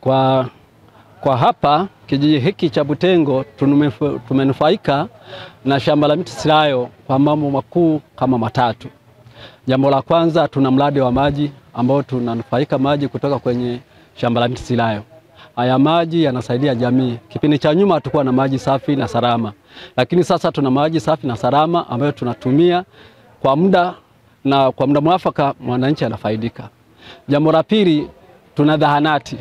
Kwa hapa kijiji hiki cha Butengo tumenufaika na shamba la miti Silayo kwa mambo makuu kama matatu. Jambo la kwanza, tuna mradi wa maji ambao tunanufaika maji kutoka kwenye shamba la miti Silayo. Haya maji yanasaidia jamii. Kipindi cha nyuma hatukuwa na maji safi na salama, lakini sasa tuna maji safi na salama ambayo tunatumia kwa muda mwafaka, mwananchi anafaidika. Jambo la pili, tuna zahanati.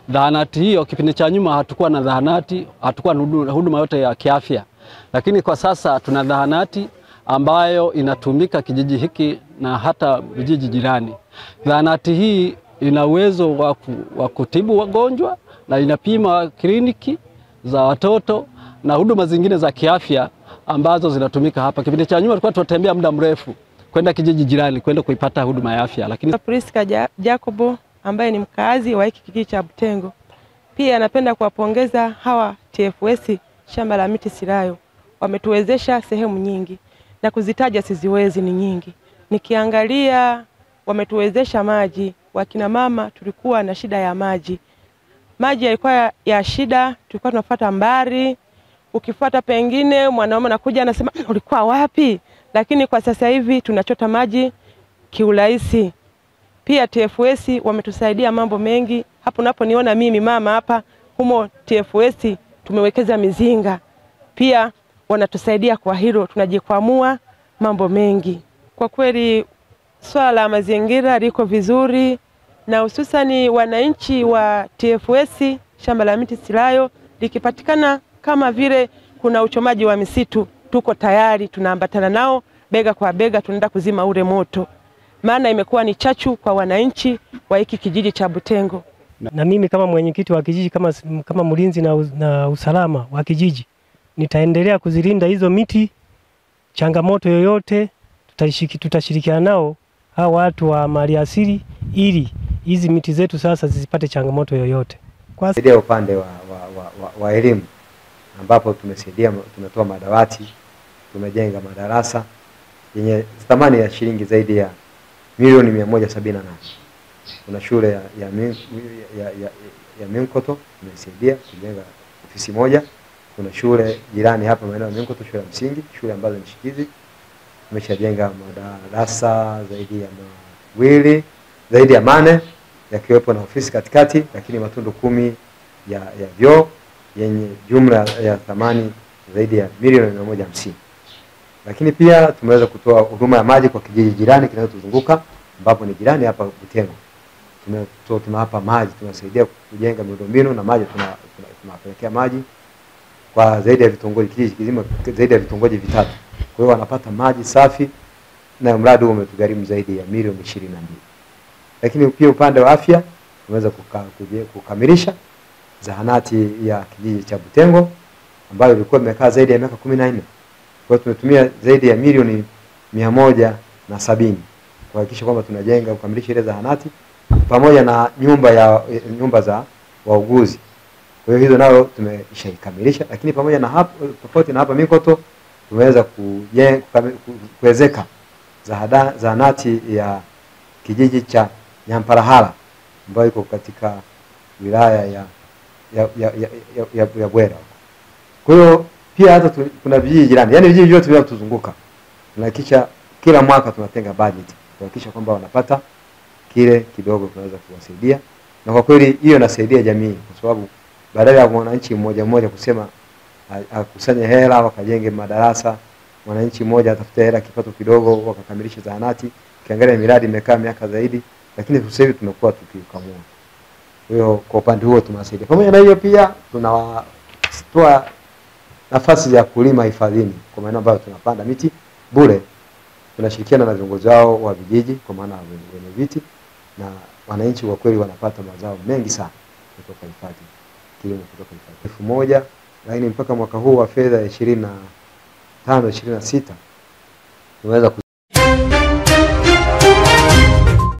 Zahanati hiyo kipindi cha nyuma hatukuwa na zahanati, hatukuwa na huduma yote ya kiafya. Lakini kwa sasa tuna zahanati ambayo inatumika kijiji hiki na hata vijiji jirani. Zahanati hii ina uwezo wa kutibu wagonjwa na inapima kliniki za watoto na huduma zingine za kiafya ambazo zinatumika hapa. Kipindi cha nyuma tulikuwa tunatembea muda mrefu kwenda kijiji jirani kwenda kuipata huduma ya afya. Lakini Priska Jacobo ambaye ni mkazi wa hiki kijiji cha Butengo, pia napenda kuwapongeza hawa TFS shamba la miti Silayo. Wametuwezesha sehemu nyingi na kuzitaja siziwezi, ni nyingi. Nikiangalia wametuwezesha maji. Wakina mama tulikuwa na shida ya maji. Maji yalikuwa ya shida, tulikuwa tunafuata mbari. Ukifuata pengine mwanaume anakuja anasema ulikuwa wapi? Lakini kwa sasa hivi tunachota maji kiurahisi. Pia TFS wametusaidia mambo mengi. Hapo unaponiona mimi mama hapa, humo TFS tumewekeza mizinga. Pia wanatusaidia kwa hilo, tunajikwamua mambo mengi. Kwa kweli swala la mazingira liko vizuri, na hususani wananchi wa TFS shamba la miti Silayo likipatikana kama vile kuna uchomaji wa misitu, tuko tayari, tunaambatana nao bega kwa bega, tunaenda kuzima ule moto. Maana imekuwa ni chachu kwa wananchi wa hiki kijiji cha Butengo. Na mimi kama mwenyekiti wa kijiji, kama mlinzi na usalama wa kijiji, nitaendelea kuzilinda hizo miti. Changamoto yoyote tutashirikiana nao hao watu wa maliasili ili hizi miti zetu sasa zisipate changamoto yoyote. Kwa upande wa elimu, ambapo tumetoa madawati, tumejenga madarasa yenye thamani ya shilingi zaidi ya milioni 178. Kuna shule ya Minkoto tumesaidia kujenga ofisi moja. Kuna shule jirani hapa maeneo ya Minkoto, shule ya msingi, shule ambazo ni shikizi, tumeshajenga madarasa zaidi ya 8 yakiwepo na ofisi katikati, lakini matundu 10 ya vyoo yenye jumla ya thamani zaidi ya milioni 150. Lakini pia tumeweza kutoa huduma ya maji kwa kijiji jirani kinachotuzunguka, ambapo ni jirani hapa Butengo. Tunawapa maji, tunasaidia kujenga miundombinu na maji tunawapelekea maji kwa zaidi ya vitongoji, kijiji kizima zaidi ya vitongoji 3. Kwa hiyo wanapata maji safi, na mradi huu umetugharimu zaidi ya milioni 22. Lakini pia upande wa afya tumeweza kukamilisha zahanati ya kijiji cha Butengo ambayo ilikuwa imekaa zaidi ya miaka 14. Kwa hiyo tumetumia zaidi ya milioni 170 kuhakikisha kwamba tunajenga kukamilisha ile zahanati pamoja na nyumba za wauguzi. Kwa hiyo hizo nao tumeshaikamilisha. Lakini pamoja na hapo, tofauti na hapa Minkoto, tumeweza kuwezeka zahanati ya kijiji cha Nyamparahara ambayo iko katika wilaya ya Bwera. Kwa hiyo pia hata kuna vijiji jirani, yani vijiji vyote vinavyotuzunguka, tunahakikisha kila mwaka tunatenga budget kuhakikisha kwamba wanapata kile kidogo tunaweza kuwasaidia. Na kwa kweli hiyo inasaidia jamii, kwa sababu badala ya mwananchi mmoja kusema akusanye hela wakajenge madarasa, mwananchi mmoja atafuta hela kipato kidogo wakakamilisha zahanati. Kiangalia miradi imekaa miaka zaidi, lakini sasa hivi tunakuwa tukikamua. Kwa hiyo kwa upande huo tunasaidia. Pamoja na hiyo pia tunatoa nafasi ya kulima hifadhini kwa maana ambayo tunapanda miti bure. Tunashirikiana na viongozi wao wa vijiji kwa maana wenye viti, na wananchi wa kweli wanapata mazao mengi sana kutoka hifadhi, kilimo kutoka hifadhi. 1000, lakini mpaka mwaka huu wa fedha 25-26 tunaweza